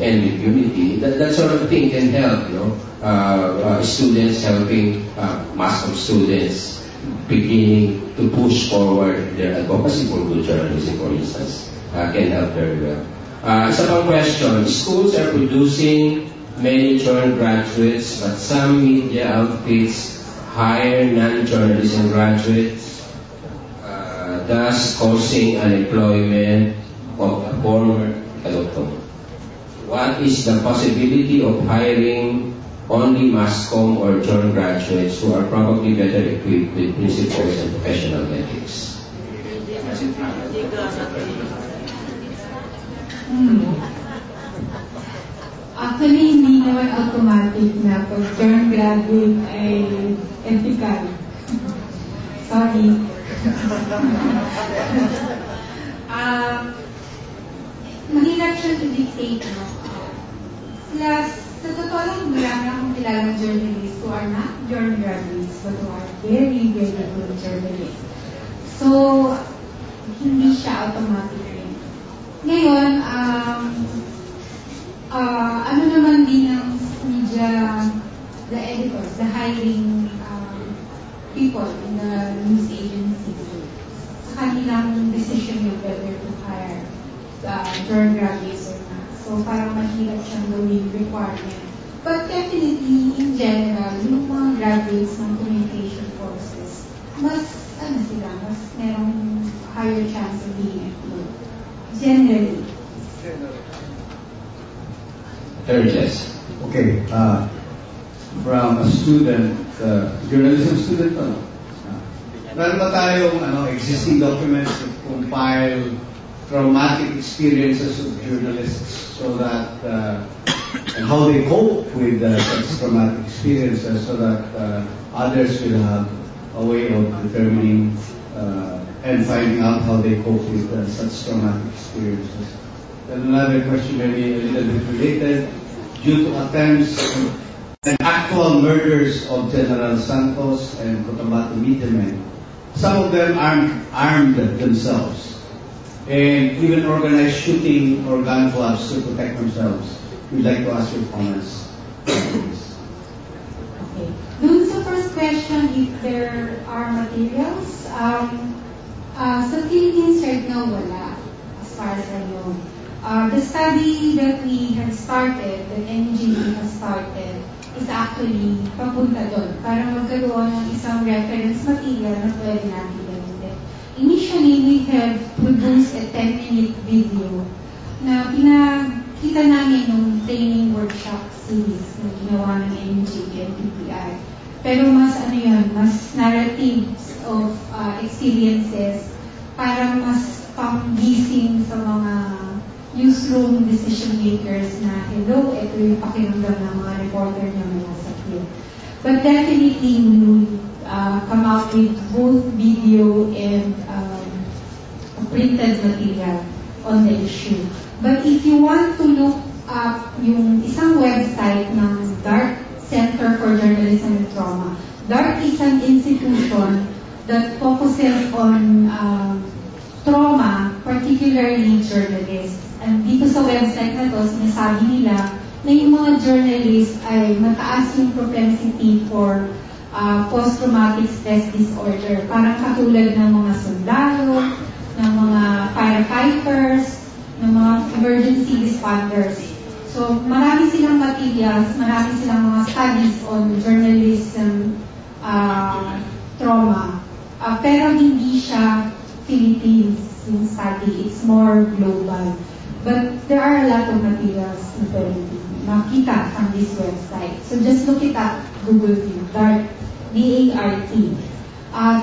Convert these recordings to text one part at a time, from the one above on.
end impunity, that sort of thing can help, students helping mass of students beginning to push forward their advocacy for good journalism, for instance, can help very well. Isa pang question, schools are producing many journal graduates, but some media outfits hire non-journalism graduates, thus causing unemployment of a former adopter. What is the possibility of hiring only mass comm or journal graduates who are probably better equipped with principles and professional ethics? Actually, hindi naman automatic na pag journal graduate ay ethical. Sorry. Mahirap siya to dictate, no? Sa totoo lang, marami akong kilalang journalists who are not journal graduates but who are very, very good journalists. So, hindi siya automatic rin. Ngayon, ano naman din ng media, the editors, the hiring people in the news agency, sa kanilang decision yung whether to hire journal graduates or not. So, parang mahirap siyang gawing requirement. But definitely, in general, yung mga graduates ng communication courses, mas merong higher chance of being employed. Generally. Okay. From a student, journalism student, meron ba tayong existing documents that compile traumatic experiences of journalists so that and how they cope with such traumatic experiences so that others will have a way of determining and finding out how they cope with such traumatic experiences. Then another question, maybe a little bit related, due to attempts and actual murders of General Santos and Cotabato Midemen, some of them armed themselves and even organized shooting or gun clubs to protect themselves. We'd like to ask your comments. Okay. Dun sa first question, if there are materials, sa Philippines right now, wala, as far as I know. The study that we have started, that NGV has started, is actually papunta doon para magkaroon ng isang reference material na pwede natin gamitin. Initially, we have produced a 10-minute video na pinakita namin nung training workshop series na ginawa ng NGV and PPI. Pero mas mas narratives of experiences para mas pang-gising sa mga newsroom decision makers na hello, ito yung pakiramdam ng mga reporter na may nasa field. But definitely, we would come out with both video and printed material on the issue. But if you want to look up yung isang website ng DART, Center for Journalism and Trauma, DART is an institution that focuses on trauma, particularly journalists. And dito sa website na to, sinasabi nila na yung mga journalists ay mataas yung propensity for post-traumatic stress disorder. Parang katulad ng mga sundalo, ng mga firefighters, ng mga emergency responders. So, marami silang materials, marami silang mga studies on journalism trauma. Pero hindi siya Philippines yung study. It's more global. But there are a lot of materials na pwede makita from this website. So just look it up, Google View, DART, D-A-R-T.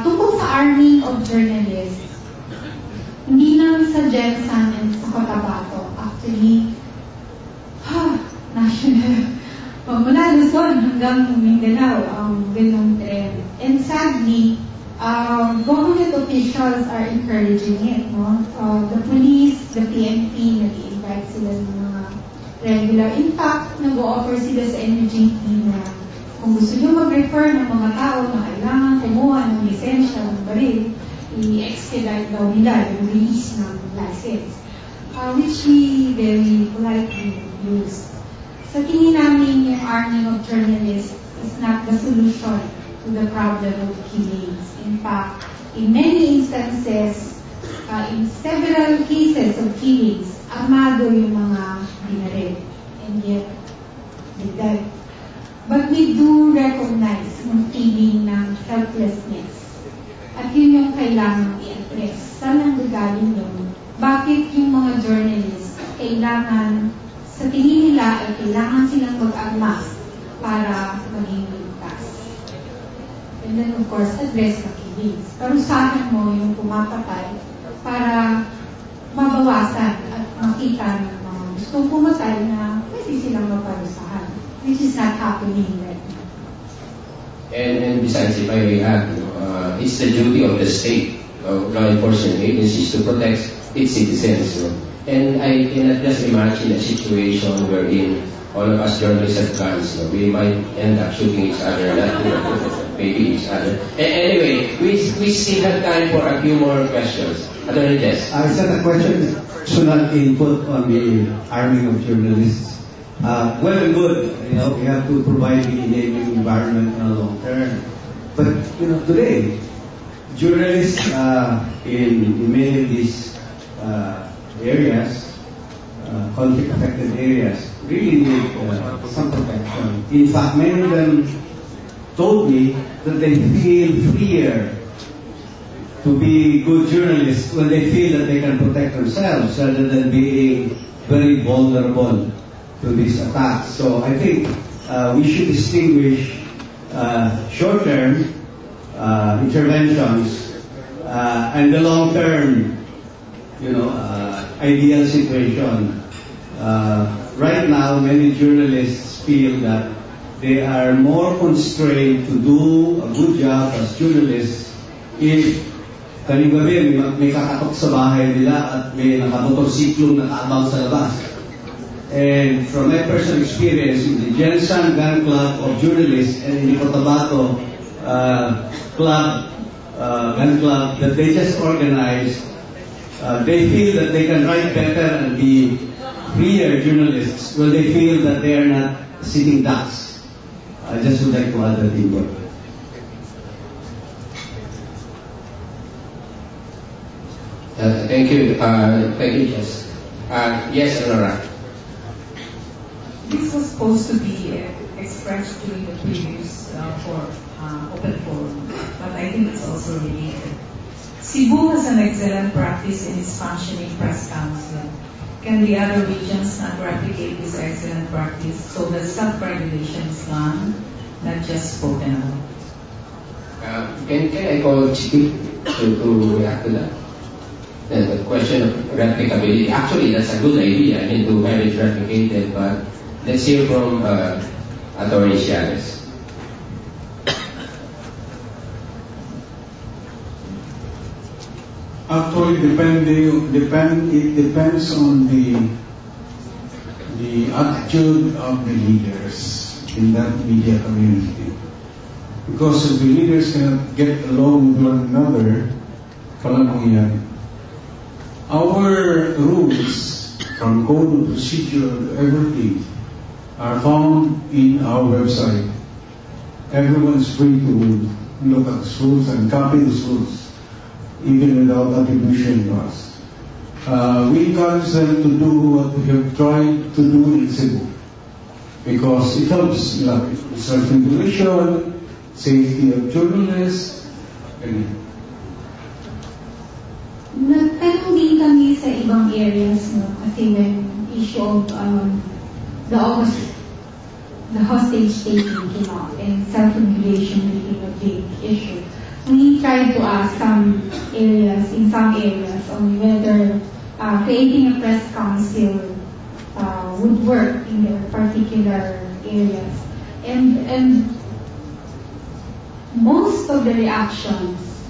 Tungkol sa arming of journalists, hindi lang sa Jensen and sa Cotabato. Actually, national, mula Luzon hanggang Mindanao, ang ganong trend. And sadly, government officials are encouraging it, no? The police, the PNP, nag-invite sila ng mga regular. In fact, nag-o-offer sila sa NGT na kung gusto nyo mag-refer ng mga tao na kailangan kumuha ng lisensya ng baril, i-expedite daw nila yung release ng license. which we very politely use. Sa tingin namin, yung arming of journalists is not the solution to the problem of killings. In fact, in many instances, in several cases of killings, armado yung mga dinaril. And yet, they died. But we do recognize yung feeling ng helplessness. At yun yung kailangan i-address. Saan ang gagaling yun? Bakit yung mga journalists kailangan, sa tingin nila ay kailangan silang mag-arma para maging ligtas? And then of course, address the killings. Parusahan mo yung pumapatay para mabawasan at makita ng mga gustong pumatay na pwede silang maparusahan, which is not happening right now. And besides, if I may add, it's the duty of the state, of law enforcement agencies to protect its citizens. And I cannot just imagine a situation wherein all of us journalists have guns. We might end up shooting each other, not maybe each other. Anyway, we still have time for a few more questions. Attorney Jess. I said a question, personal input on the arming of journalists. Well and good, we have to provide the enabling environment in the long term. But, today, journalists in many of these areas, conflict-affected areas, really need some protection. In fact, many of them told me that they feel freer to be good journalists when they feel that they can protect themselves rather than being very vulnerable to these attacks. So I think we should distinguish short-term interventions and the long-term, ideal situation. Right now, many journalists feel that they are more constrained to do a good job as journalists if kaling gabi may kakatok sa bahay nila at may nakamotorsiklong nakaabang sa labas. And from my personal experience in the Jensen Gun Club of Journalists and in the Cotabato Gun Club that they just organized, they feel that they can write better and be freer journalists when they feel that they are not sitting ducks. I just would like to add that input. Thank you. Thank you, Jess. Yes, Aurora. This was supposed to be expressed during the previous open forum, but I think it's also related. Cebu has an excellent practice in its functioning press council. Can the other regions not replicate this excellent practice so that self-regulation is gone, not just spoken about? Can I call Chief to react to that? The question of replicability. Actually, that's a good idea. To have it replicated, but let's hear from Attorney Chavez. Actually, it depends on the attitude of the leaders in that media community. Because if the leaders cannot get along with one another, walang mangyayari. Our rules, from code of procedure to everything, are found in our website. Everyone is free to look at the rules and copy these rules, even without attribution to us. We encourage them to do what we have tried to do in Cebu, because it helps self-regulation, safety of journalists, and Nagtanong din kami sa ibang areas, kasi when issue of the hostage taking came out and self-regulation became a big issue. We tried to ask in some areas on whether creating a press council would work in their particular areas. And most of the reactions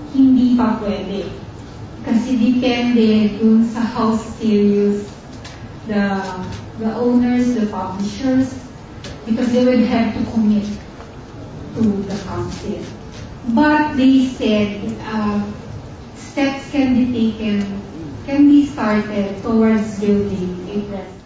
hindi pa pwede. Kasi depende dun sa how serious the owners, the publishers, because they would have to commit to the council. But they said steps can be taken can be started towards building a press